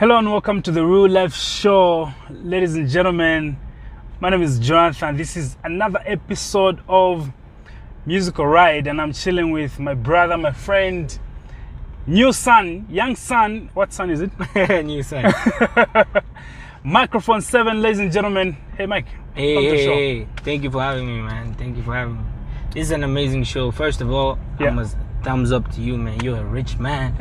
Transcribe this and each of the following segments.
Hello and welcome to the Real Life Show, ladies and gentlemen. My name is Jonathan. This is another episode of Musical Ride, and I'm chilling with my brother, my friend, young son. What son is it? New son. Microphone7, ladies and gentlemen. Hey, Mike. Hey. Thank you for having me, man. Thank you for having me. This is an amazing show. First of all, I must thumbs up to you, man. You're a rich man.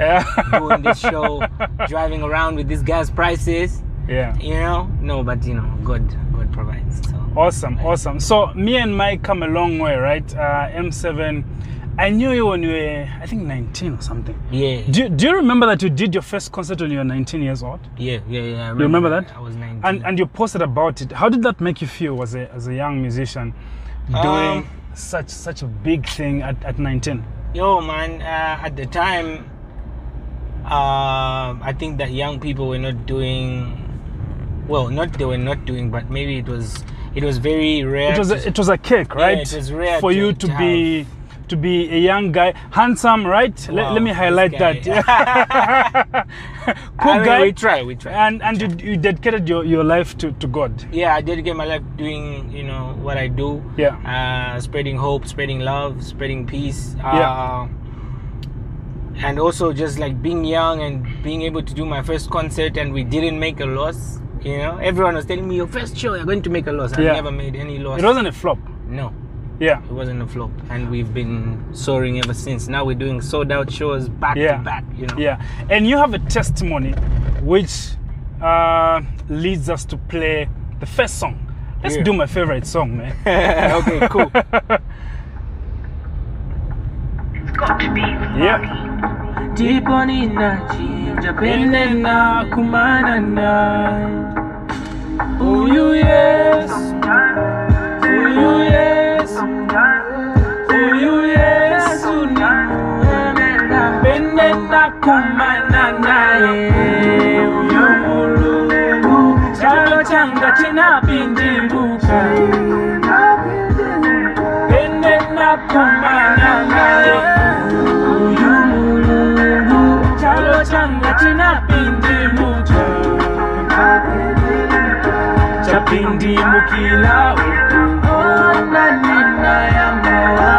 Doing this show, driving around with these gas prices. Yeah. You know? No, but you know, God provides. So. Awesome. So me and Mike come a long way, right? M7. I knew you when you were, I think, 19 or something. Yeah. Do you remember that you did your first concert when you were 19 years old? Yeah. I remember that? I was 19. And you posted about it. How did that make you feel as a young musician doing such a big thing at 19? Yo, man, at the time, I think that young people were not doing, well, they were not doing, but maybe it was very rare. It was a cake, right? Yeah, it was rare for you to be a young guy, handsome, right? Wow, let me highlight that. Cool guy. We try. And you dedicated your life to God. Yeah, I dedicate my life doing, you know, what I do. Yeah. Spreading hope, spreading love, spreading peace. Yeah. And also just like being young and being able to do my first concert, and we didn't make a loss. You know, everyone was telling me, your first show, you're going to make a loss. I never made any loss. It wasn't a flop. No. Yeah. It wasn't a flop. And we've been soaring ever since. Now we're doing sold out shows back to back, you know. Yeah. And you have a testimony which leads us to play the first song. Let's do my favorite song, man. Okay, cool. It's got to be Yeah. Deep on Japanena Kumanana. Oh, you yes. Oh, you yes. Oh, you yes. Benena Kumanana. Chalo changa china pindiruka. Benena Kumanana. China pindi mucha chapindi mukila uku nina ya mama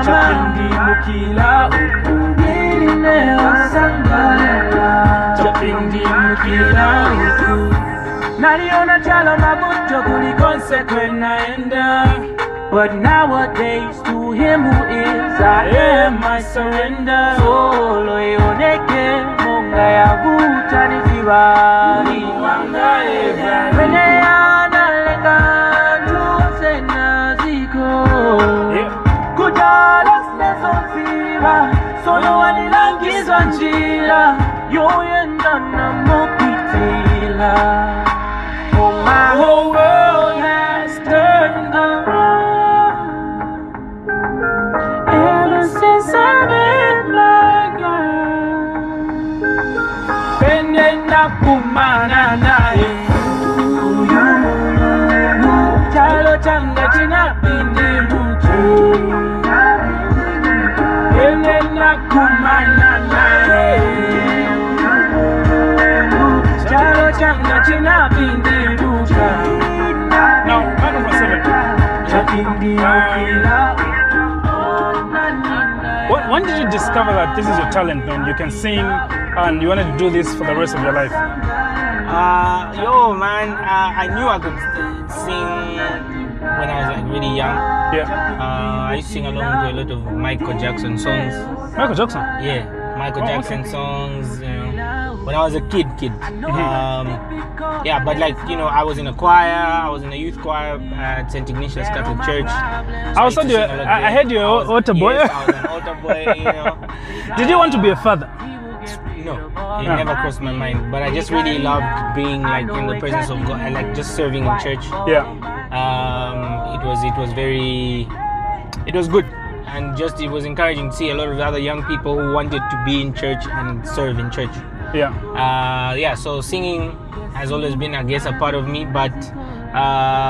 chapindi mukila uku nine osangala chapindi mukila uku naliona chala mabuto kulikonse kwenaenda. But nowadays, to him who is, I am, I surrender. Solo yoneke, monga ya buta ni kibali. Wanga eva. Wene ana lenga, tuwase naziko. Kujalas nezo fiba, solo wanilangizwa njila. Yoyenda na mopitila. Oh, my whole world has turned around. Since I've been like Benena kumana nae Chalo changa china pindi muchu Benena kumana nae Chalo changa china pindi muchu. Now, Microphone7. Chapindi mukila. When did you discover that this is your talent, man? You can sing and you wanted to do this for the rest of your life? Yo, man, I knew I could sing when I was like really young. Yeah. I used to sing along to a lot of Michael Jackson songs. Michael Jackson? Yeah, Michael Jackson songs, you know, when I was a kid. Yeah, but like, you know, I was in a choir, I was in a youth choir at St. Ignatius Catholic Church. So I heard you were an altar boy. Yes, I was an altar boy, you know. Did you want to be a father? No, it never crossed my mind. But I just really loved being like in the presence of God. I like just serving in church. Yeah. It was good. And just it was encouraging to see a lot of other young people who wanted to be in church and serve in church. Yeah. So singing has always been, I guess, a part of me, but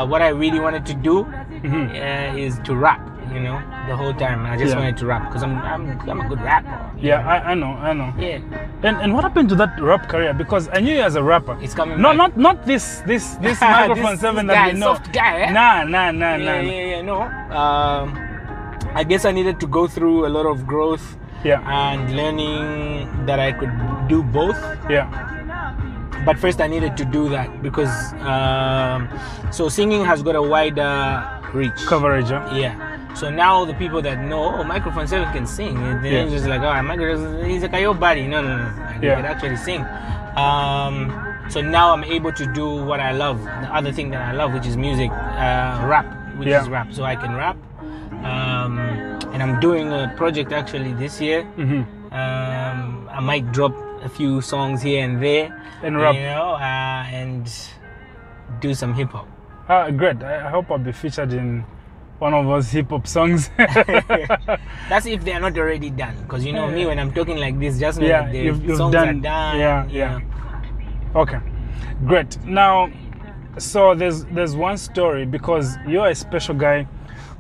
what I really wanted to do is to rap. you know, the whole time. I just wanted to rap because I'm a good rapper. Yeah, I know. Yeah. And what happened to that rap career? Because I knew you as a rapper. It's coming No, back. not this Microphone 7 that we know. Soft guy, eh? Nah. Yeah, no. I guess I needed to go through a lot of growth. Yeah. And learning that I could do both. Yeah. But first I needed to do that because so singing has got a wider reach. Coverage, huh? Yeah. So now the people that know, Mikrophone7 can sing. They're just like, he's like, your body. No. Like, he can actually sing. So now I'm able to do what I love. The other thing that I love, which is music, rap, which is rap. So I can rap. And I'm doing a project actually this year. Mm-hmm. I might drop a few songs here and there. And rap. You know, and do some hip hop. Great. I hope I'll be featured in one of those hip hop songs. That's if they are not already done. Because you know me, when I'm talking like this, just know that the you've songs done, are done. Yeah. Okay, great. Now, so there's one story because you're a special guy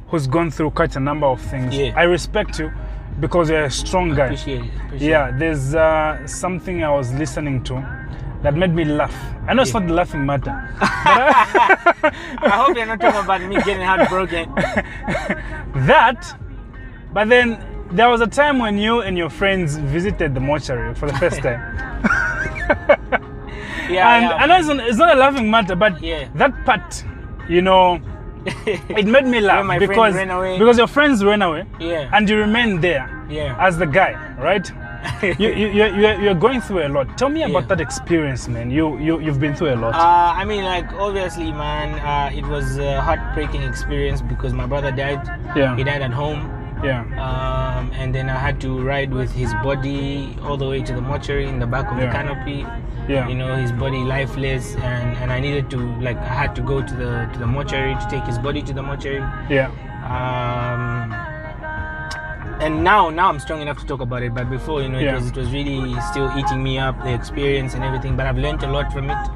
who's gone through quite a number of things. Yeah. I respect you because you're a strong guy. Appreciate it. Yeah, there's something I was listening to that made me laugh. I know it's not the laughing matter. I hope you're not talking about me getting heartbroken. But then there was a time when you and your friends visited the mortuary for the first time. I know it's not a laughing matter, but that part, you know, it made me laugh because your friends ran away, and you remained there as the guy, right? You're going through a lot. Tell me about that experience, man. You've been through a lot. I mean, like, obviously, man, it was a heartbreaking experience because my brother died. He died at home. And then I had to ride with his body all the way to the mortuary in the back of the canopy. You know, his body lifeless, and I needed to, like, I had to go to the mortuary to take his body to the mortuary. And now I'm strong enough to talk about it, but before, you know, it was really still eating me up, the experience and everything. But I've learned a lot from it,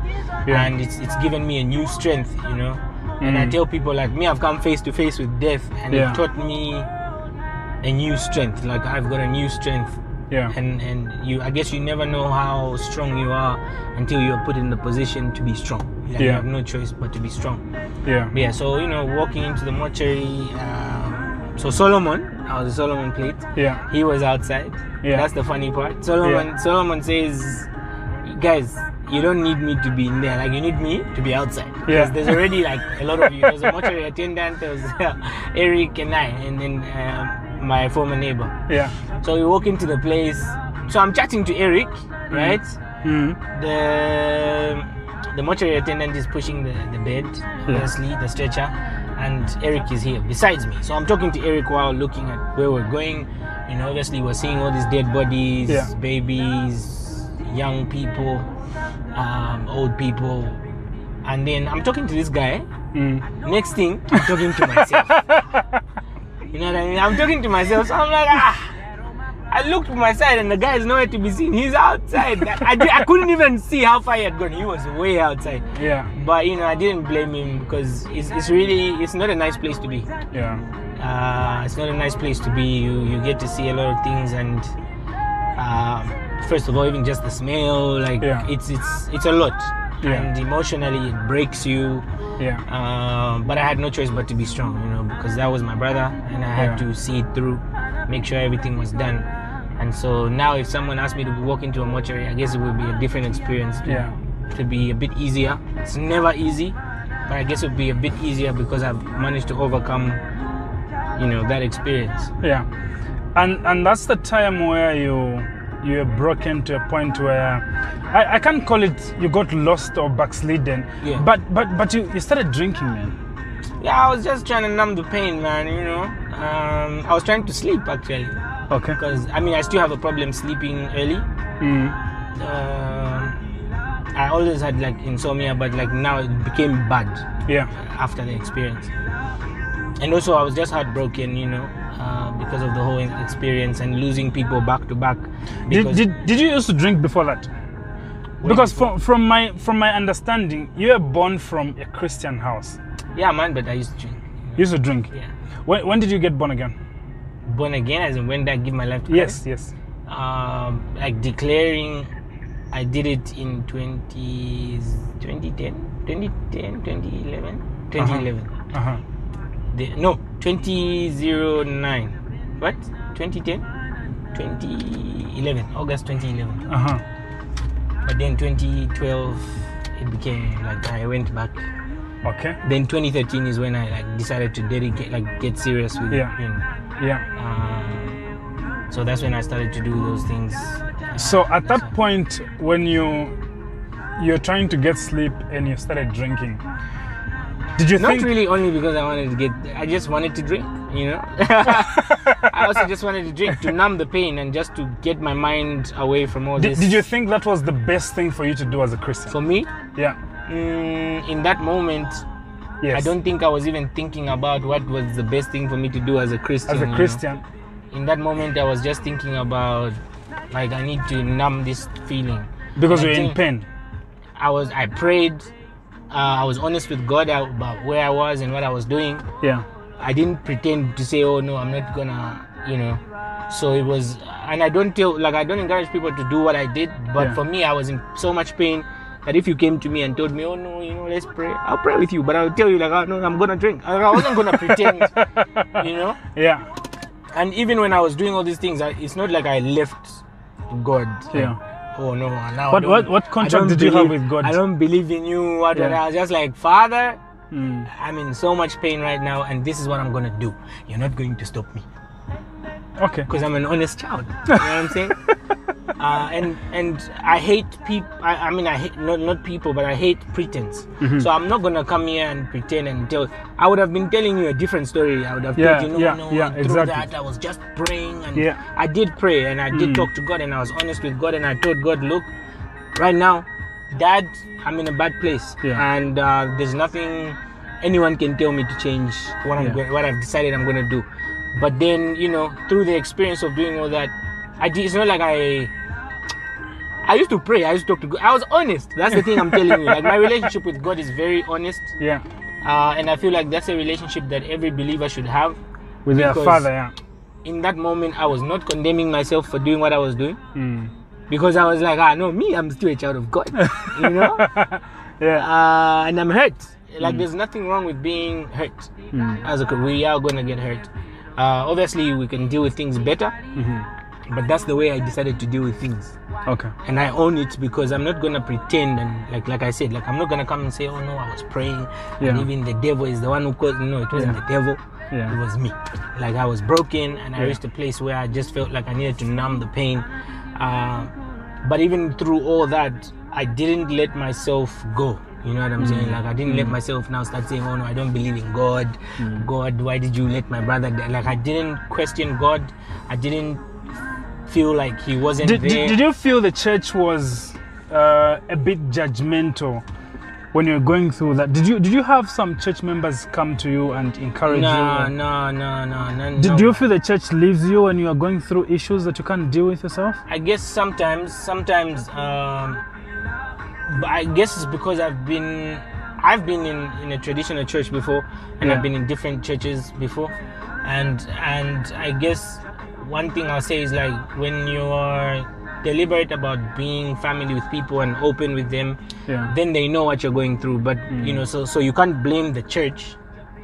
and it's given me a new strength, you know. And I tell people like me, I've come face to face with death, and it taught me a new strength. Like, I've got a new strength. And I guess you never know how strong you are until you're put in the position to be strong. Like, you have no choice but to be strong. So, you know, walking into the mortuary, so Solomon, I was a Solomon plate. He was outside. That's the funny part. Solomon says, guys, you don't need me to be in there. Like, you need me to be outside. Because there's already like a lot of you. There's a mortuary attendant, there's Eric and I, and then my former neighbor. So we walk into the place. So I'm chatting to Eric, right? The mortuary attendant is pushing the bed, obviously, the stretcher, and Eric is here besides me. So I'm talking to Eric while looking at where we're going. You know, obviously we're seeing all these dead bodies, babies, young people, old people, and then I'm talking to this guy. Next thing, I'm talking to myself. You know what I mean? I'm talking to myself, so I'm like, I looked to my side and the guy is nowhere to be seen. He's outside. I couldn't even see how far he had gone. He was way outside. But, you know, I didn't blame him because it's not a nice place to be. It's not a nice place to be. You get to see a lot of things, and first of all, even just the smell, like it's a lot. And emotionally it breaks you. But I had no choice but to be strong, you know, because that was my brother, and I had to see it through, make sure everything was done. And so now if someone asked me to walk into a mortuary, I guess it would be a different experience to be a bit easier. It's never easy, but I guess it would be a bit easier because I've managed to overcome, you know, that experience. And that's the time where you're broken to a point where I can't call it you got lost or backslidden, but you started drinking, man. I was just trying to numb the pain, man, you know. I was trying to sleep, actually. Because, I mean, I still have a problem sleeping early. I always had, like, insomnia, but, like, now it became bad after the experience. And also, I was just heartbroken, you know, because of the whole experience and losing people back to back. Did you used to drink before that? Because from my understanding, you were born from a Christian house. Yeah, man, but I used to drink. You used to drink? Yeah. When did you get born again? Born again, as in when did I give my life to Yes, Christ? yes. Like declaring, I did it in 2010, 2011. Uh-huh. No, 2009. What? 2010? 2011. August 2011. Uh-huh. But then 2012, it became like I went back. Okay. Then 2013 is when I like decided to dedicate, like get serious with Yeah. Yeah. So that's when I started to do those things. So at that point, when you're trying to get sleep and you started drinking, did you Not think? really only because I just wanted to drink, you know. I also just wanted to drink to numb the pain and just to get my mind away from all this. Did you think that was the best thing for you to do as a Christian? For me, Yeah. in that moment, Yes. I don't think I was even thinking about what was the best thing for me to do as a Christian. As a you know. Christian. In that moment, I was just thinking about, like, I need to numb this feeling. Because And I you're in think pain. I prayed. I was honest with God about where I was and what I was doing. Yeah. I didn't pretend to say, oh no, I'm not gonna, you know. So it was, and I don't encourage people to do what I did. But Yeah. for me, I was in so much pain that if you came to me and told me, oh no, you know, let's pray, I'll pray with you. But I'll tell you, like, oh no, I'm gonna drink. I wasn't gonna pretend, you know. Yeah. And even when I was doing all these things, it's not like I left God. Yeah. Oh no! Now What contract did you have with God? I don't believe in you. What? Yeah. I was just like, Father, Mm. I'm in so much pain right now, and this is what I'm gonna do. You're not going to stop me Okay. because I'm an honest child. You know what I'm saying? And I hate people. I mean, I hate not people, but I hate pretense. Mm-hmm. So I'm not gonna come here and pretend and tell. I would have been telling you a different story. I would have told you, through exactly. that I was just praying, and Yeah. I did pray, and I did talk to God, and I was honest with God, and I told God, look, right now, Dad, I'm in a bad place, Yeah. and there's nothing anyone can tell me to change what what I've decided I'm gonna do. But then, you know, through the experience of doing all that, it's not like I used to pray, I used to talk to God. I was honest. That's the thing I'm telling you. Like, my relationship with God is very honest. Yeah. And I feel like that's a relationship that every believer should have. With their Because father, yeah. In that moment, I was not condemning myself for doing what I was doing. Mm. Because I was like, no, me, I'm still a child of God. You know? Yeah. And I'm hurt. Like, there's nothing wrong with being hurt. As we are going to get hurt. Obviously, we can deal with things better. Mm-hmm. But that's the way I decided to deal with things. Okay. And I own it because I'm not gonna pretend and like I said, like, I'm not gonna come and say, oh no, I was praying and Yeah. even the devil is the one who caused. No, it wasn't Yeah. the devil. Yeah. It was me. Like, I was broken and I reached a place where I just felt like I needed to numb the pain. But even through all that, I didn't let myself go. You know what I'm saying? Like, I didn't let myself now start saying, oh no, I don't believe in God. God, why did you let my brother die? Like, I didn't question God. I didn't feel like he wasn't there. Did you feel the church was a bit judgmental when you were going through that? Did you have some church members come to you and encourage you? No. Did you feel the church leaves you when you are going through issues that you can't deal with yourself? I guess sometimes but I guess it's because I've been in a traditional church before, and I've been in different churches before, and I guess one thing I'll say is, like, when you are deliberate about being family with people and open with them, then they know what you're going through. But you know, so you can't blame the church.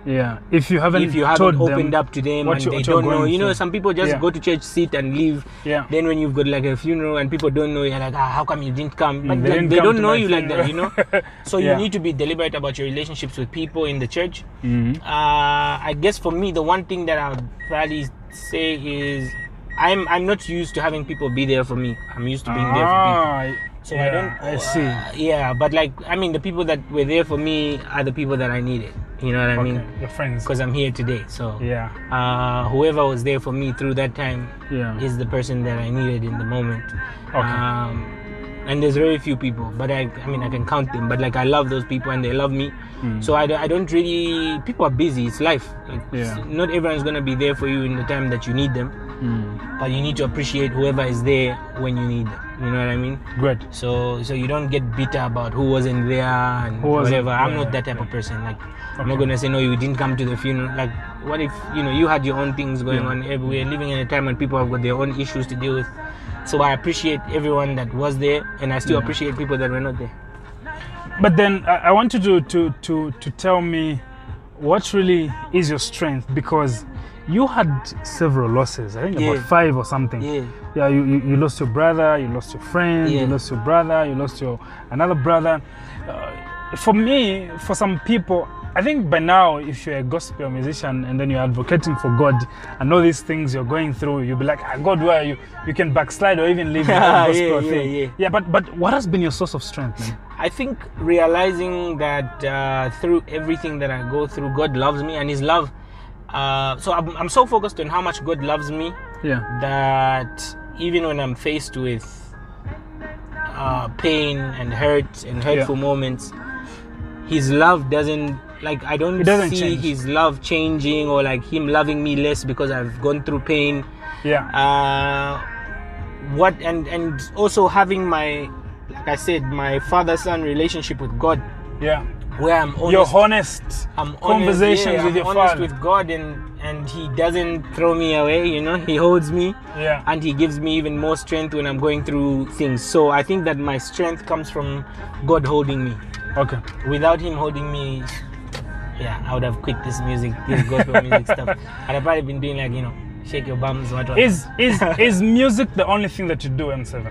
Yeah, if you haven't opened up to them and they don't know. You know, some people just go to church, sit and leave. Yeah. Then when you've got like a funeral and people don't know, you're like, how come you didn't come? But They like, didn't they come don't to know my you like that, funeral. you know. So you need to be deliberate about your relationships with people in the church. I guess for me, the one thing that I would probably say is, I'm not used to having people be there for me. I'm used to being there for people. So I see. But like, I mean, the people that were there for me are the people that I needed. You know what I mean? Your friends. Because I'm here today. So whoever was there for me through that time is the person that I needed in the moment. And there's very few people, but I mean, I can count them. But like, I love those people and they love me. So I don't really. People are busy. It's life. Like, not everyone's gonna be there for you in the time that you need them. But you need to appreciate whoever is there when you need them. You know what I mean? Great. So you don't get bitter about who wasn't there and whatever. I'm not that type of person. Like, I'm not gonna say no, you didn't come to the funeral. Like, what if you had your own things going on everywhere? Living in a time when people have got their own issues to deal with. So I appreciate everyone that was there, and I still appreciate people that were not there. But then I want you to tell me what really is your strength, because you had several losses. I think about 5 or something. Yeah. You lost your brother, you lost your friend, you lost your brother, you lost another brother. For me, for some people, I think by now, if you're a gospel musician and then you're advocating for God and all these things you're going through, you'll be like, God, where are you? You can backslide or even leave the gospel thing. Yeah, but what has been your source of strength, man? I think realizing that through everything that I go through, God loves me, and His love. So I'm so focused on how much God loves me that even when I'm faced with pain and hurt and hurtful moments, His love doesn't, like, I don't see change. His love changing, or like Him loving me less because I've gone through pain. And also having my, like I said, my father-son relationship with God. Where I'm honest. Your honest conversations with your father. I'm honest with God, and He doesn't throw me away, He holds me. And He gives me even more strength when I'm going through things. So I think that my strength comes from God holding me. Okay. Without Him holding me, I would have quit this gospel music stuff. I'd have probably been doing like, shake your bums, whatever. Is music the only thing that you do, M7?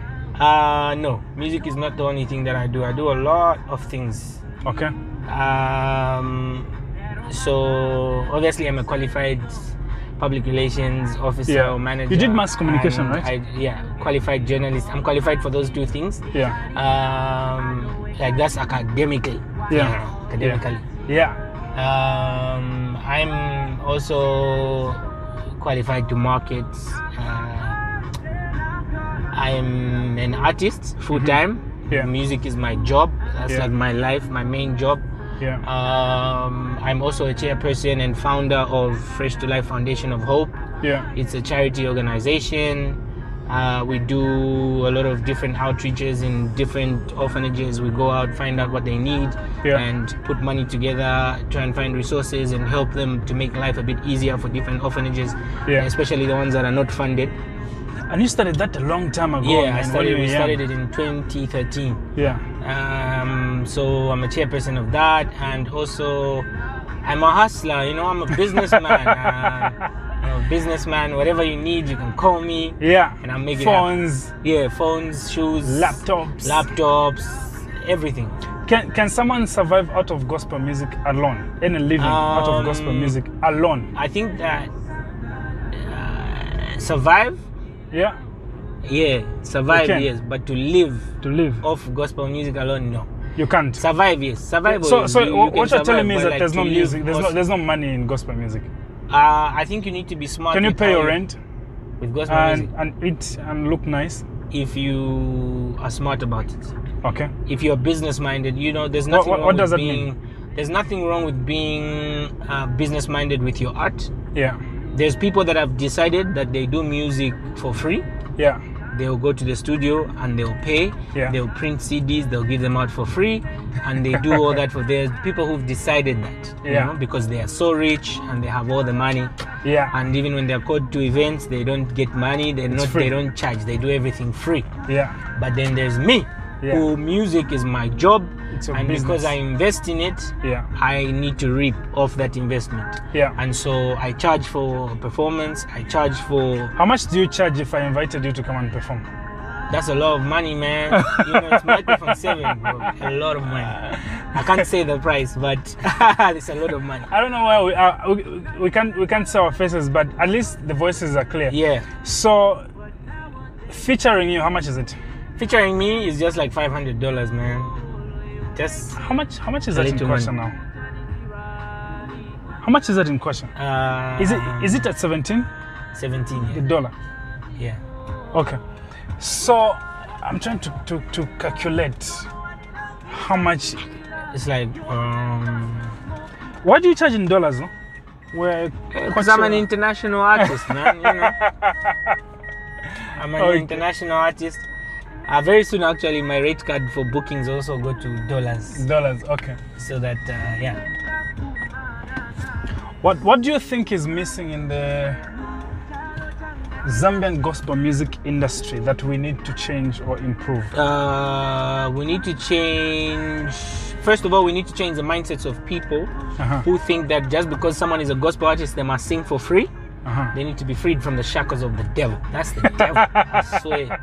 No, music is not the only thing that I do. I do a lot of things. Okay. So obviously I'm a qualified public relations officer or manager. You did mass communication, right? Qualified journalist. I'm qualified for those 2 things. Like, that's academically. Academically. I'm also qualified to market. I'm an artist full time. Music is my job. That's like my life, my main job. I'm also a chairperson and founder of Fresh to Life Foundation of Hope. It's a charity organization. We do a lot of different outreaches in different orphanages. We go out, find out what they need, and put money together, try and find resources and help them to make life a bit easier for different orphanages, especially the ones that are not funded. And you started that a long time ago. We started it in 2013. So I'm a chairperson of that, and also I'm a hustler. I'm a businessman. Whatever you need, you can call me. And I'm making phones. Phones, shoes, laptops, everything. Can someone survive out of gospel music alone? Any living out of gospel music alone? I think that survive. Survive, yes, but to live off gospel music alone, no. You can't. Survive, yes. Survive. So what you're telling me is that there's no music, there's no money in gospel music. I think you need to be smart. Can you pay your rent with gospel music and eat and look nice? If you are smart about it. Okay. If you're business minded, there's nothing wrong what does with that mean? There's nothing wrong with being business minded with your art. There's people that have decided that they do music for free. They'll go to the studio and they'll pay. They'll print CDs, they'll give them out for free, and they do all that for their people who've decided that, because they are so rich and they have all the money. And even when they're called to events, they don't get money. They don't charge. They do everything free. But then there's me, who music is my job, and business. Because I invest in it, I need to reap off that investment. And so I charge for performance. I charge for. How much do you charge if I invited you to come and perform? That's a lot of money, man. It's Mikrophone7, bro. A lot of money. I can't say the price, but it's a lot of money. I don't know why we can't see our faces, but at least the voices are clear. So, featuring you, how much is it? Featuring me is just like $500, man. Just how much is that in question now? How much is that in question? Is it at 17? 17, The dollar. Okay. So I'm trying to calculate how much. It's like what do you charge in dollars, no? Because I'm an international artist, man. I'm an international artist. Very soon, actually, my rate card for bookings also go to dollars. Dollars, okay. So that, yeah. What do you think is missing in the Zambian gospel music industry that we need to change or improve? We need to change. First of all, we need to change the mindsets of people who think that just because someone is a gospel artist, they must sing for free. They need to be freed from the shackles of the devil. That's the devil, I swear.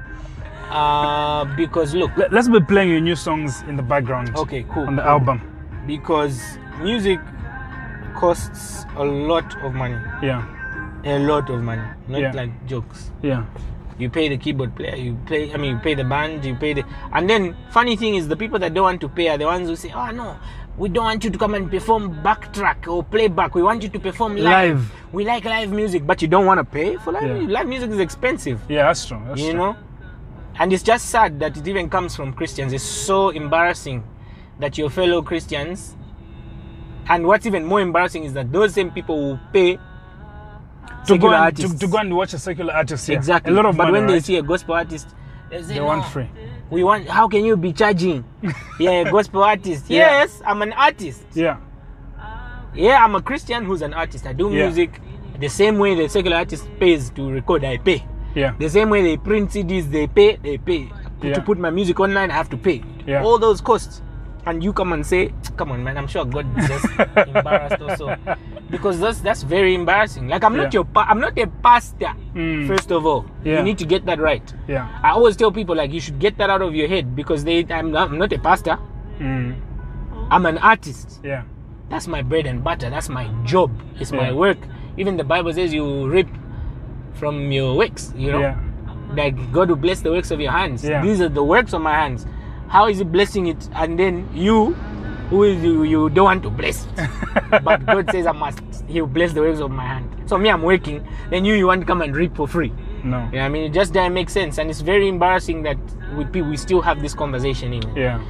Because look, let's be playing your new songs in the background. Okay, cool. On the album. Because music costs a lot of money. Yeah. A lot of money. Not like jokes. Yeah. You pay the keyboard player, you pay the band, and then funny thing is the people that don't want to pay are the ones who say, oh no, we don't want you to come and perform backtrack or playback. We want you to perform live. We like live music, but you don't want to pay for live music. Live music is expensive. Yeah, that's true. That's you true. know? And it's just sad that it even comes from Christians. It's so embarrassing that your fellow Christians, and what's even more embarrassing is that those same people will pay to go and watch a secular artist. Yeah. Exactly. A lot of but money, when they right? see a gospel artist, they say, they want free. We want. How can you be charging? Yeah, a gospel artist. Yeah. Yes, I'm an artist. Yeah. Yeah, I'm a Christian who's an artist. I do music the same way the secular artist pays to record. I pay. Yeah. The same way they print CDs, they pay. Yeah. To put my music online, I have to pay. Yeah. All those costs. And you come and say, come on, man, I'm sure God is just embarrassed also. Because that's very embarrassing. Like, I'm not I'm not a pastor, first of all. Yeah. You need to get that right. Yeah. I always tell people, like, you should get that out of your head because I'm not a pastor. I'm an artist. Yeah. That's my bread and butter. That's my job. It's my work. Even the Bible says you reap from your works, you know? Yeah. Like, God will bless the works of your hands. Yeah. These are the works of my hands. How is he blessing it? And then you don't want to bless it. But God says he'll bless the works of my hand. So me, I'm working. Then you want to come and reap for free. No. Yeah, I mean, it just doesn't make sense. And it's very embarrassing that we still have this conversation even. Yeah.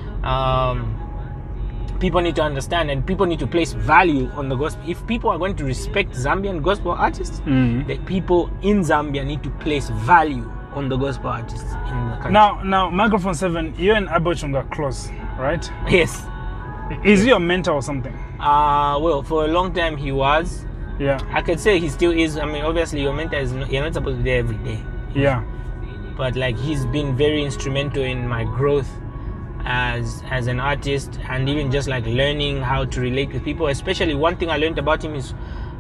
People need to understand and people need to place value on the gospel. If people are going to respect Zambian gospel artists, the people in Zambia need to place value on the gospel artists in the country. Now, Mikrophone7, you and Abochung are close, right? Yes. Is he your mentor or something? Well, for a long time he was. Yeah. I could say he still is. I mean, obviously your mentor is you're not supposed to be there every day. Yeah. But like he's been very instrumental in my growth as an artist and even just like learning how to relate with people. Especially one thing I learned about him is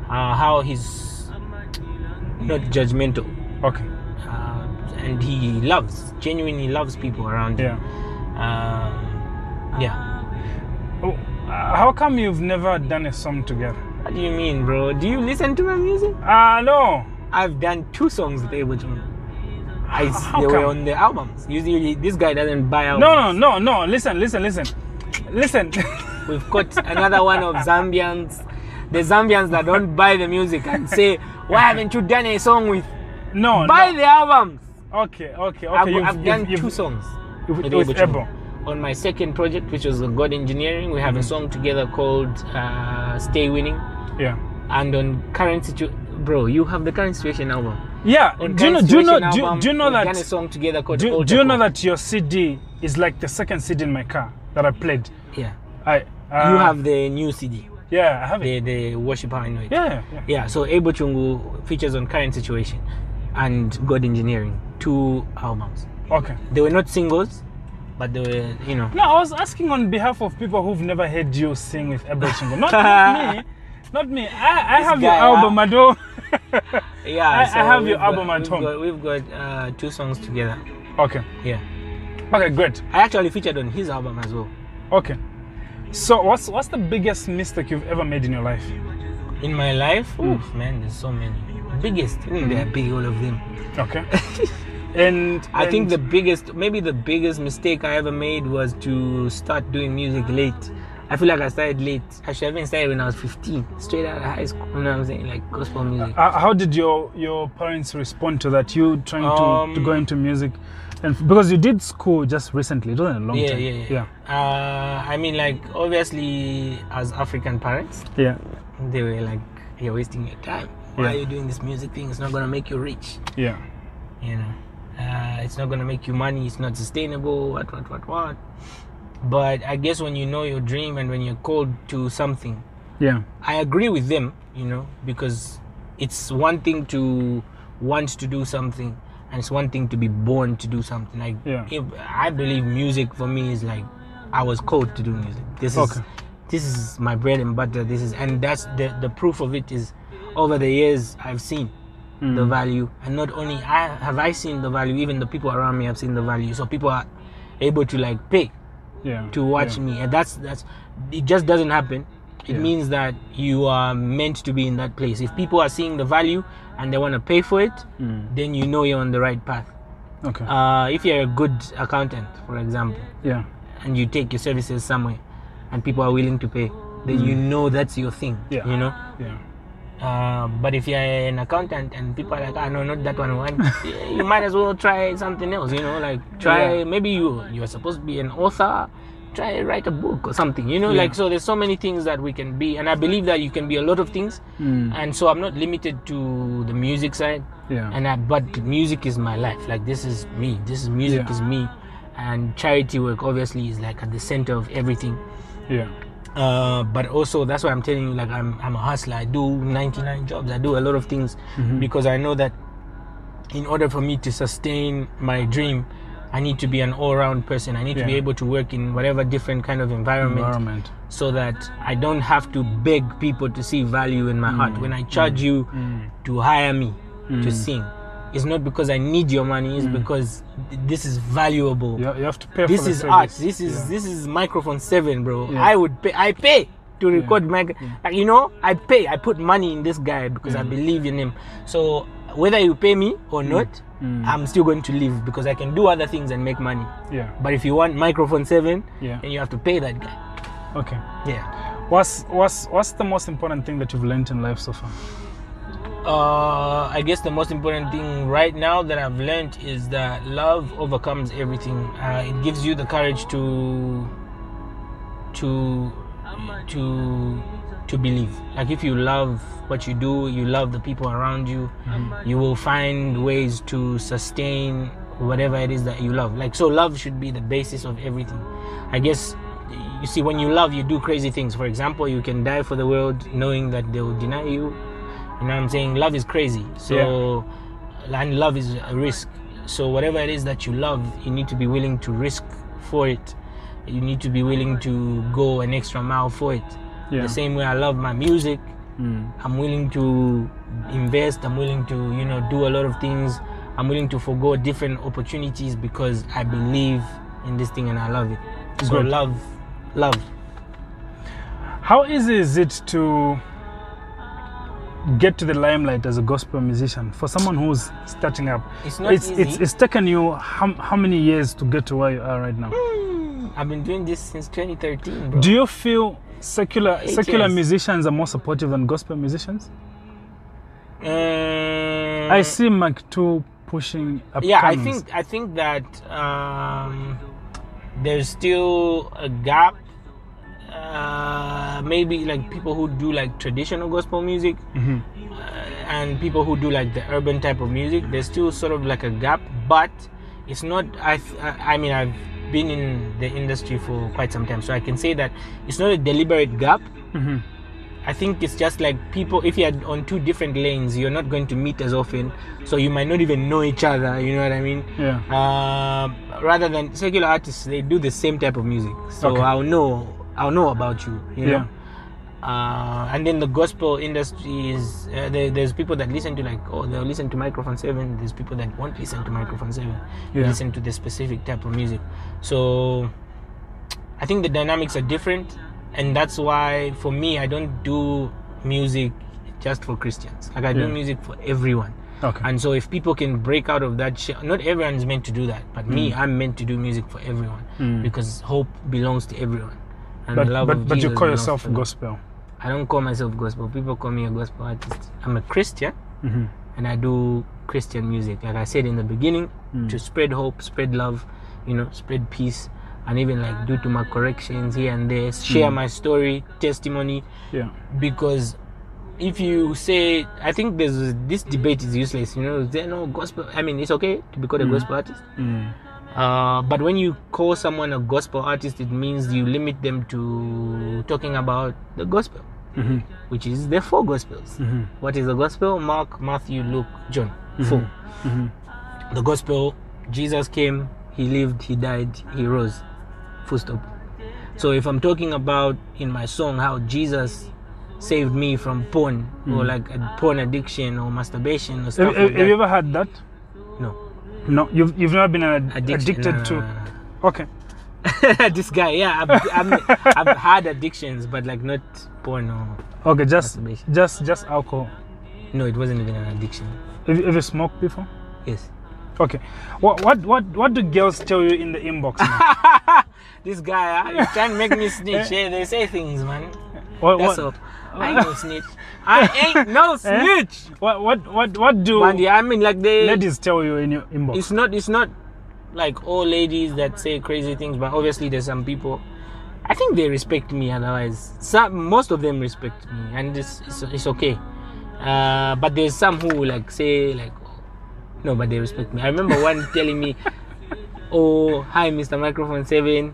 how he's not judgmental. Okay. And he genuinely loves people around him. Yeah. Oh, how come you've never done a song together? What do you mean, bro? Do you listen to my music? No. I've done 2 songs with Abochung. How they come? were on the albums. Usually, this guy doesn't buy albums. No. Listen. We've got another one of Zambians. The Zambians that don't buy the music and say, why haven't you done a song with? Buy the albums. Okay. I've done 2 songs with Ebo. On my second project, which was God Engineering, we have a song together called Stay Winning. Yeah. And on Current Situation, bro, you have the Current Situation album. Yeah. On Do you know that? Done a song together called Do you know that your CD is like the second CD in my car that I played? Yeah. You have the new CD. Yeah, I have it. The Worship How I Know It. Yeah. So Abochung features on Current Situation and God Engineering, 2 albums. Okay. They were not singles, but they were, you know. No, I was asking on behalf of people who've never heard you sing with Abochung. Not me. I have your album, Ado. Yeah, I have your album at home. We've got 2 songs together. Okay. Yeah. Okay, great. I actually featured on his album as well. Okay. So what's the biggest mistake you've ever made in your life? In my life? Oof, man, there's so many. Biggest? They're big, all of them. Okay. And I think the biggest mistake I ever made was to start doing music late. I feel like I started late. I should have been started when I was 15, straight out of high school. You know what I'm saying? Like gospel music. How did your parents respond to that? You trying to go into music? And because you did school just recently, it wasn't a long time. Yeah. I mean, like, obviously, as African parents, they were like, you're wasting your time. Why are you doing this music thing? It's not going to make you rich. Yeah. You know. It's not gonna make you money. It's not sustainable. What? But I guess when you know your dream and when you're called to something, I agree with them. Because it's one thing to want to do something, and it's one thing to be born to do something. Like, I believe music for me is like I was called to do music. This is my bread and butter. And that's the proof of it is over the years I've seen the value, and not only have I seen the value, even the people around me have seen the value. So people are able to like pay to watch me, and that's it. Just doesn't happen. It means that you are meant to be in that place. If people are seeing the value and they want to pay for it, then you know you're on the right path. If you're a good accountant, for example, and you take your services somewhere and people are willing to pay, then you know that's your thing. But if you're an accountant and people are like, no, not that one, you might as well try something else. Maybe you're supposed to be an author. Try write a book or something, so there's so many things that we can be, and I believe that you can be a lot of things, and so I'm not limited to the music side, but music is my life. Like, this is me, music is me, and charity work obviously is like at the center of everything. But also that's why I'm telling you, like, I'm a hustler. I do 99 jobs, I do a lot of things, because I know that in order for me to sustain my dream, I need to be an all-round person. I need to be able to work in whatever different kind of environment, so that I don't have to beg people to see value in my art. When I charge you to hire me to sing, it's not because I need your money. It's because this is valuable. You have to pay. This is art. This is Mikrophone7, bro. I pay to record my. I pay. I put money in this guy because I believe in him. So whether you pay me or not, I'm still going to live, because I can do other things and make money. But if you want Mikrophone7, then you have to pay that guy. What's the most important thing that you've learned in life so far? I guess the most important thing right now that I've learned is that love overcomes everything. It gives you the courage to believe. Like, if you love what you do, you love the people around you, you will find ways to sustain whatever it is that you love. Like, so love should be the basis of everything. I guess, you see, when you love, you do crazy things. For example, you can die for the world knowing that they will deny you. You know what I'm saying? Love is crazy. So, and love is a risk. So whatever it is that you love, you need to be willing to risk for it. You need to be willing to go an extra mile for it. The same way I love my music, I'm willing to invest, I'm willing to, do a lot of things. I'm willing to forgo different opportunities because I believe in this thing and I love it. So love. How easy is it to get to the limelight as a gospel musician for someone who's starting up? It's not easy. It's taken you how many years to get to where you are right now? I've been doing this since 2013, bro. Do you feel secular musicians are more supportive than gospel musicians? I see Mark 2 pushing up. I think that there's still a gap. Maybe like people who do like traditional gospel music and people who do like the urban type of music, there's still sort of like a gap, but it's not. I mean, I've been in the industry for quite some time, so I can say that it's not a deliberate gap. I think it's just like people, if you're on two different lanes, you're not going to meet as often, so you might not even know each other, you know what I mean? Rather than secular artists, they do the same type of music, so I'll know about you, you know? And then the gospel industry is there's people that listen to they'll listen to Mikrophone7. There's people that won't listen to Mikrophone7. Listen to the specific type of music. So I think the dynamics are different, and that's why for me I don't do music just for Christians. Like, I do music for everyone. And so if people can break out of that not everyone's meant to do that, but me, I'm meant to do music for everyone, because hope belongs to everyone. And the love of but Jesus you call yourself gospel? I don't call myself gospel. People call me a gospel artist. I'm a Christian, and I do Christian music. Like I said in the beginning, to spread hope, spread love, spread peace, and even like do to my corrections here and there, share my story, testimony. Because if you say, I think this debate is useless. You know, is there no gospel? I mean, it's okay to be called a gospel artist. But when you call someone a gospel artist, it means you limit them to talking about the gospel, which is the 4 gospels. What is the gospel? Mark, Matthew, Luke, John. 4. The gospel: Jesus came, he lived, he died, he rose. Full stop. So if I'm talking about in my song how Jesus saved me from porn or like a porn addiction or masturbation or stuff Have you ever had that? No. No, you've never been addicted to. Okay. This guy, yeah, I've had addictions, but like not porn or. Okay, just alcohol. No, it wasn't even an addiction. Have you ever smoked before? Yes. Okay. What do girls tell you in the inbox, man? This guy, you can't make me snitch. Yeah, they say things, man. That's all. I ain't no snitch. I ain't no snitch. What do Mandy, I mean, like ladies tell you in your inbox? It's not like all ladies that say crazy things, but obviously there's some people. I think they respect me. Otherwise, most of them respect me, and it's okay. But there's some who like say like, no, but they respect me. I remember one telling me, "Oh, hi, Mr. Mikrophone7.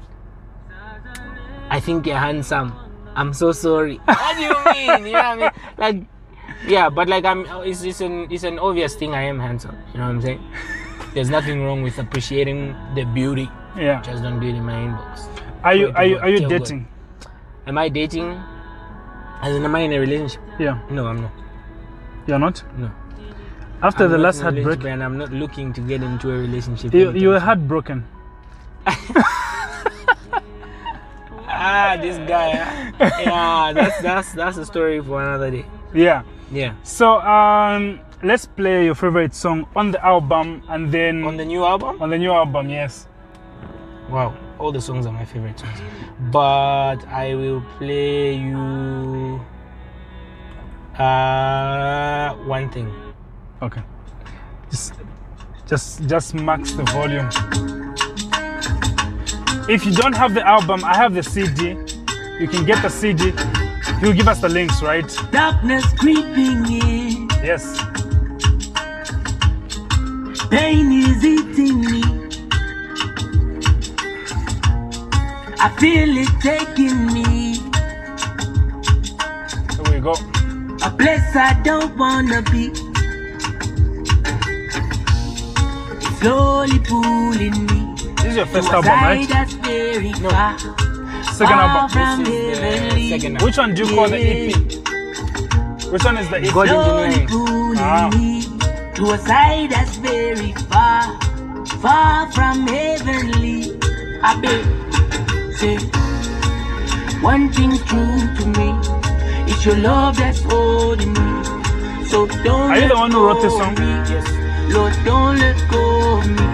I think you're handsome. I'm so sorry." What do you mean? You know what I mean? Like, yeah, but like it's an obvious thing. I am handsome. You know what I'm saying? There's nothing wrong with appreciating the beauty. Yeah. Just don't do it in my inbox. Are you dating? God. Am I dating? As in, am I in a relationship? Yeah. No, I'm not. You're not? No. After the last heartbreak, and I'm not looking to get into a relationship. You were heartbroken. This guy. Yeah, that's a story for another day. Yeah. Yeah. So let's play your favorite song on the album, and then on the new album. On the new album, yes. Wow, all the songs are my favorite songs, but I will play you one thing. Okay. Just max the volume. If you don't have the album, I have the CD. You can get the CD. He'll give us the links, right? Darkness creeping in. Yes. Pain is eating me. I feel it taking me. Here we go. A place I don't wanna be. It's slowly pulling me. This is your first album, right? No. Second album. This is the second album. Which one do you call the EP? Which one is the EP? God Engineering. Pulling me to a side that's very far, far from heavenly. I bet, say, one thing's true to me. It's your love that's holding me. So don't. Are you the one who wrote this song? Yes. Lord, don't let go of me.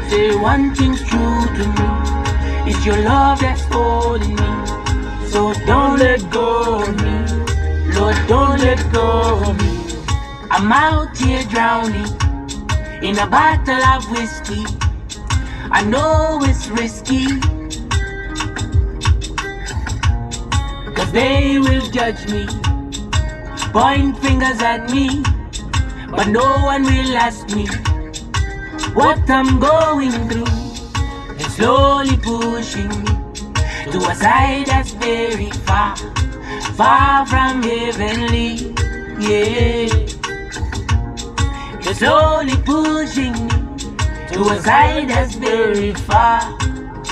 Say one thing's true to me. It's your love that's holding me. So don't let go of me. Lord, don't let go of me. I'm out here drowning in a bottle of whiskey. I know it's risky, 'cause they will judge me, point fingers at me, but no one will ask me what I'm going through. They're slowly pushing me to a side that's very far, far from heavenly. Yeah. They're slowly pushing me to a side that's very far,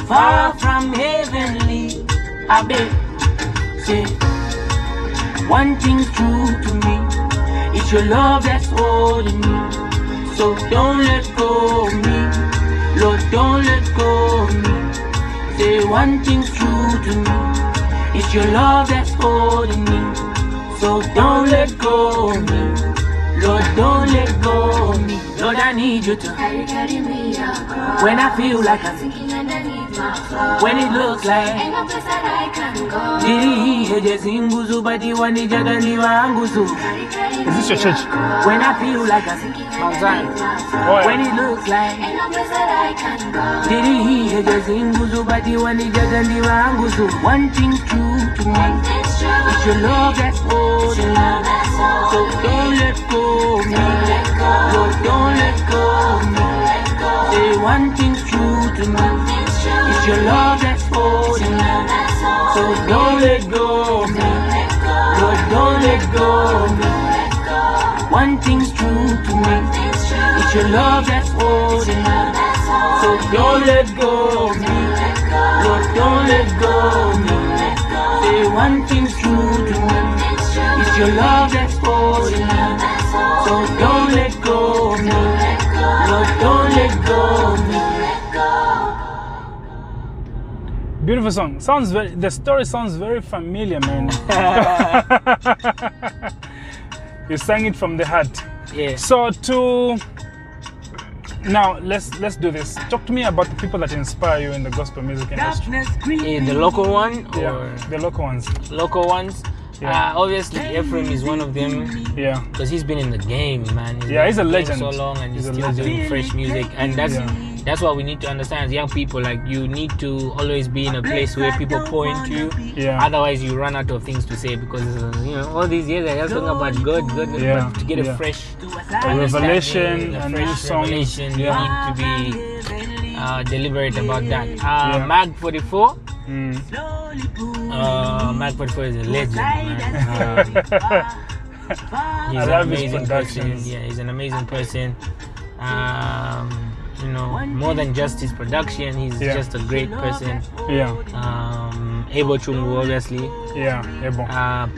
far from heavenly. I bet, say, one thing's true to me. It's your love that's holding me. So don't let go of me. Lord, don't let go of me. Say one thing's true to me. It's your love that's holding me. So don't let go of me. Lord, don't let go of me. Lord, I need you to Carry me across. when I feel like I'm sinking underneath When it looks like Ain't no place that I can go. Diri hejezinguzu bati wanijaga ndiwanguzu. Is this your church? When I feel like a Oh, when yeah. it looks like Ain't no place that I can go. Diri hejezinguzu bati wanijaga ndiwanguzu. One thing's true to me. It's true. It's your love that's holding me. Love that's all. So don't let go of me. Let go. Lord, don't let go of me. Let go. Say one thing's true to me. It's true. It's your love that's holding me. Love that's all. So don't let go of me. Let go. Lord, don't let go of me. Let go. One thing's true to me. It's true. It's your love that's holding me. Love that's all. So don't let go of me. Let go. Lord, don't let go of me. Let go. Say one thing's true to me. It's true. It's your love that's holding me. Love that's all. So don't let go of me. Let go. Lord, don't let go of me. Let go. Beautiful song. The story sounds very familiar, man. You sang it from the heart. Yeah. So now let's do this. Talk to me about the people that inspire you in the gospel music industry. The local one or Yeah, the local ones. local ones. Yeah. Obviously, Ephraim is one of them Yeah, because he's been in the game, man. Yeah, he's a been in the game legend. so long, and he's He's a still legend. doing fresh music, and that's what we need to understand as young people. Like, you need to always be in a place where people point to you. yeah, Otherwise, you run out of things to say because all these years I was talking about God, Yeah, but to get yeah. a fresh a revelation, understanding, a a new fresh song. revelation, Yeah. you need to be deliberate about that. Yeah. Mag 44. Mm. Mag 44 is a legend, man. He's I an love his amazing person. productions. Yeah, he's an amazing person. More than just his production, he's Yeah. just a great person. Yeah, Ebo Chungu, obviously. yeah, Ebo.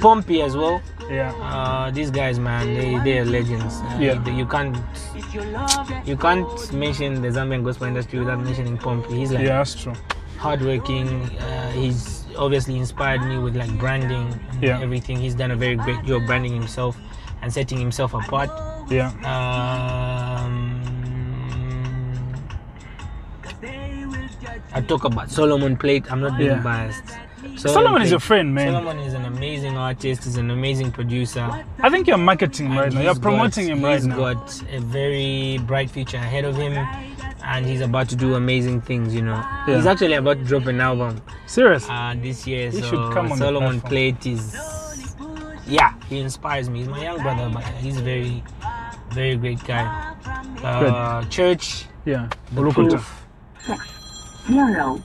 Pompey as well. Yeah, These guys, man, they are legends. Yeah. You can't mention the Zambian gospel industry without mentioning Pompey. He's like yeah, that's true. hardworking. He's obviously inspired me with like branding and Yeah. everything. He's done a very great job branding himself and setting himself apart. Yeah, I talk about Solomon Plate. I'm not being Yeah. biased. Solomon is your friend, man. Solomon is an amazing artist. He's an amazing producer. I think you're marketing right now. You're promoting him right now. He's got a very bright future ahead of him, and he's about to do amazing things. Yeah. He's actually about to drop an album Serious? this year. He so should come on the Solomon platform. Plate is, he inspires me. He's my young brother, but he's a very, very great guy. Church, Yeah. The Ulukuta. Proof. 0.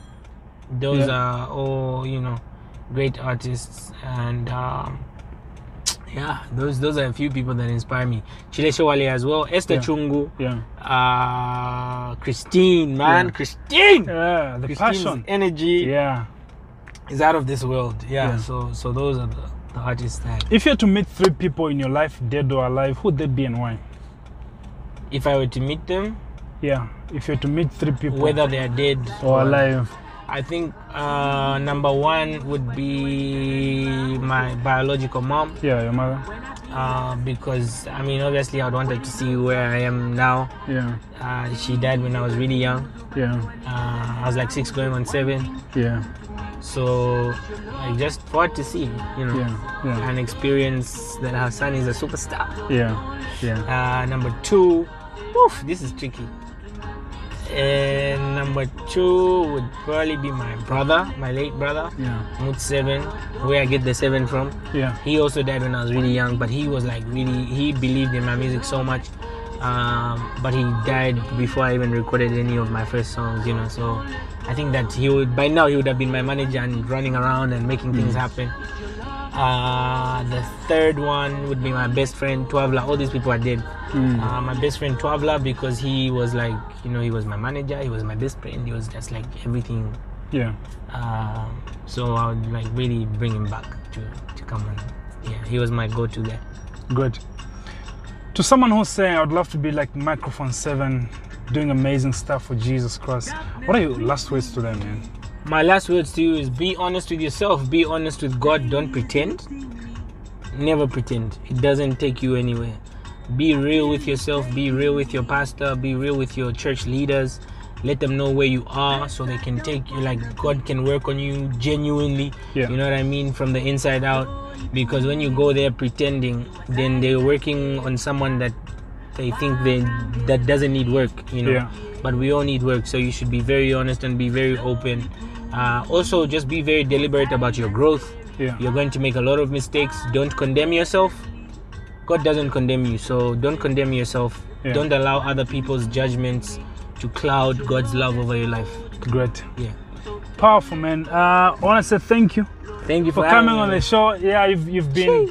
Those Yeah. are all great artists, and those are a few people that inspire me. Chile Shawale as well, Esther Yeah. Chungu, Yeah. Christine, Christine. Yeah, the Christine's passion. energy Yeah. is out of this world. Yeah. So those are the artists that, If you had to meet 3 people in your life, dead or alive, who'd they be and why? if I were to meet them, Yeah, if you had to meet 3 people, whether they are dead or alive. I think number 1 would be my biological mom. Yeah, your mother. Because obviously I'd wanted to see where I am now. Yeah, She died when I was really young. yeah, I was like 6 going on 7. yeah, So I just thought to see, yeah, yeah, and experience that her son is a superstar. yeah, yeah. Number 2, this is tricky. And number 2 would probably be my brother, my late brother, Yeah, Mut 7, where I get the 7 from. yeah, He also died when I was really young, but he was like he believed in my music so much. But he died before I even recorded any of my first songs, so I think that by now he would have been my manager and running around and making things happen. The third one would be my best friend Twavla. All these people are dead. My best friend Twavla, because he was like, he was my manager, he was my best friend, he was just like everything. yeah. So I would like really bring him back to come and he was my go-to guy. Good. To someone who's saying, I would love to be like Mikrophone7, doing amazing stuff for Jesus Christ, what are your last words to them, man? My last words to you is be honest with yourself, be honest with God, don't pretend. Never pretend. It doesn't take you anywhere. Be real with yourself, be real with your pastor, be real with your church leaders, let them know where you are, so they can take you, like God can work on you genuinely. Yeah. You know what I mean, from the inside out. Because when you go there pretending, then they're working on someone that they think that doesn't need work, you know. Yeah. But we all need work, so you should be very honest and be very open. Also, just be very deliberate about your growth. Yeah. You're going to make a lot of mistakes. Don't condemn yourself. God doesn't condemn you, so don't condemn yourself. Yeah. Don't allow other people's judgments to cloud God's love over your life. Great. Yeah. Powerful, man. I want to say thank you. Thank you for having coming me, on man. the show. Yeah, you've been.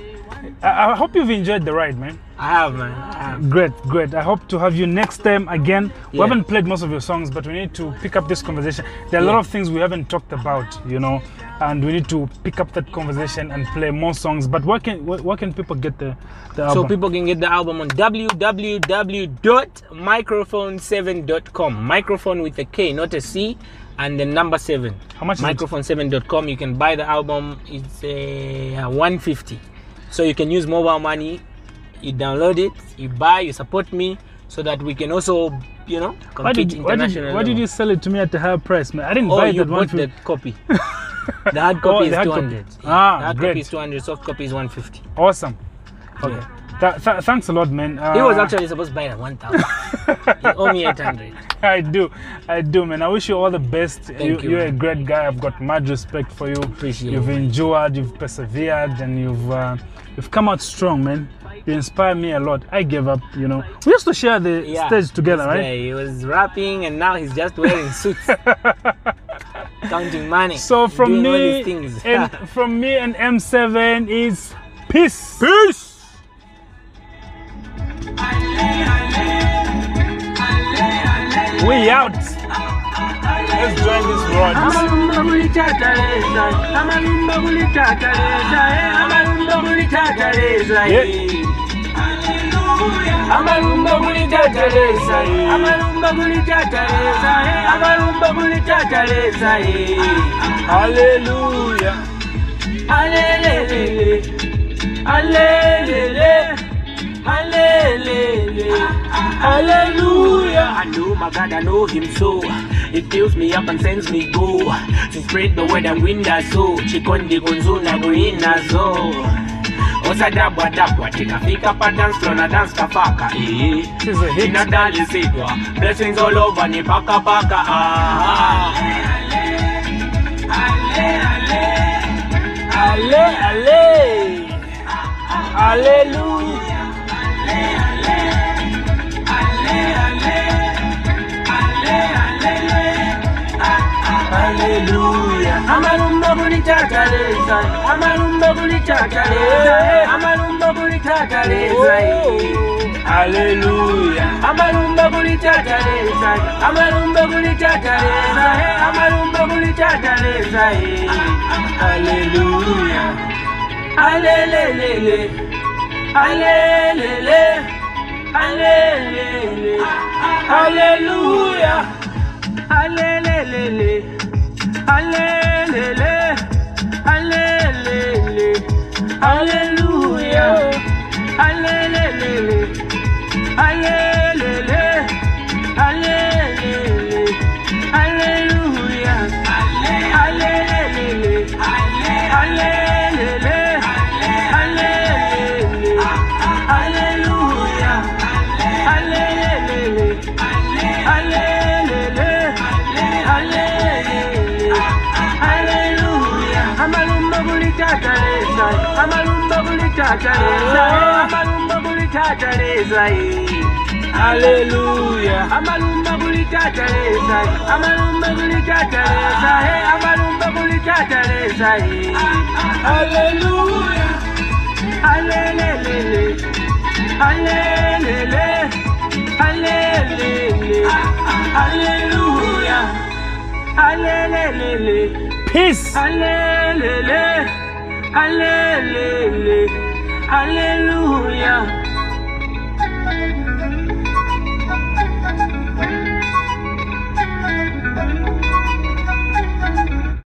I hope you've enjoyed the ride, man. I have, man. I have. Great. I hope to have you next time again. We Yeah. haven't played most of your songs, but we need to pick up this conversation. There are a lot of things we haven't talked about, you know, and we need to pick up that conversation and play more songs. But where can people get the album? So people can get the album on www.mikrophone7.com. Microphone with a K, not a C, and the number 7. How much is it? Mikrophone7.com. You can buy the album. It's $150. So you can use mobile money. You download it, you buy, you support me, so that we can also, you know, compete internationally. Why did you sell it to me at a higher price, man? I didn't buy Oh, that you one. bought the copy. The hard copy is 200. Copy. The hard Great. copy is 200. Soft copy is 150. Awesome. Okay. Yeah. Thanks a lot, man. He was actually supposed to buy it at 1,000. You owe me 800. I do, man. I wish you all the best. Thank you, You're a man. great guy. I've got mad respect for you. Appreciate You've it. endured, you've persevered, and you've come out strong, man. You inspire me a lot. I gave up, you know. We used to share the stage together, right? Yeah, he was rapping and now he's just wearing suits. Counting money. So from doing all me these things. and M7 is peace. Peace. We out. Let's join this road. Amalumba guli tataleza, amalumba guli tataleza, amalumba guli tataleza. Hallelujah. Alelele, alelele, alelele, hallelujah. I know my God, I know Him so. It fills me up and sends me go to spread the word and win that soul. Chikondi gonzuna goina zo. Osadabwa dabwa tikafika pa dance floor na dance kafaka. This is a hit. Ina dali sidwa. Blessings all over ni paka paka. Ale, ale. Hallelujah. Hallelujah. Amalumba guli tataleza, amalumba guli tataleza, amalumba guli tataleza. Hallelujah. Amalumba guli tataleza, amalumba guli tataleza, amalumba guli tataleza. Hallelujah. Alelele, alelele, alelele, hallelujah. Alelele, alelele, alelele, hallelujah. Alelele, alelele, alelele, hallelujah. Alelele, alelele, alelele, hallelujah. Alelele, alelele, alelele, hallelujah. Amalumba guli tataleza, amalumba guli tataleza, amalumba guli tataleza. Hallelujah. Amalumba guli tataleza, amalumba guli tataleza, amalumba guli tataleza. Hallelujah. Alelele, alelele, alelele, hallelujah. Alelele, Peace. alelele, alelele, hallelujah.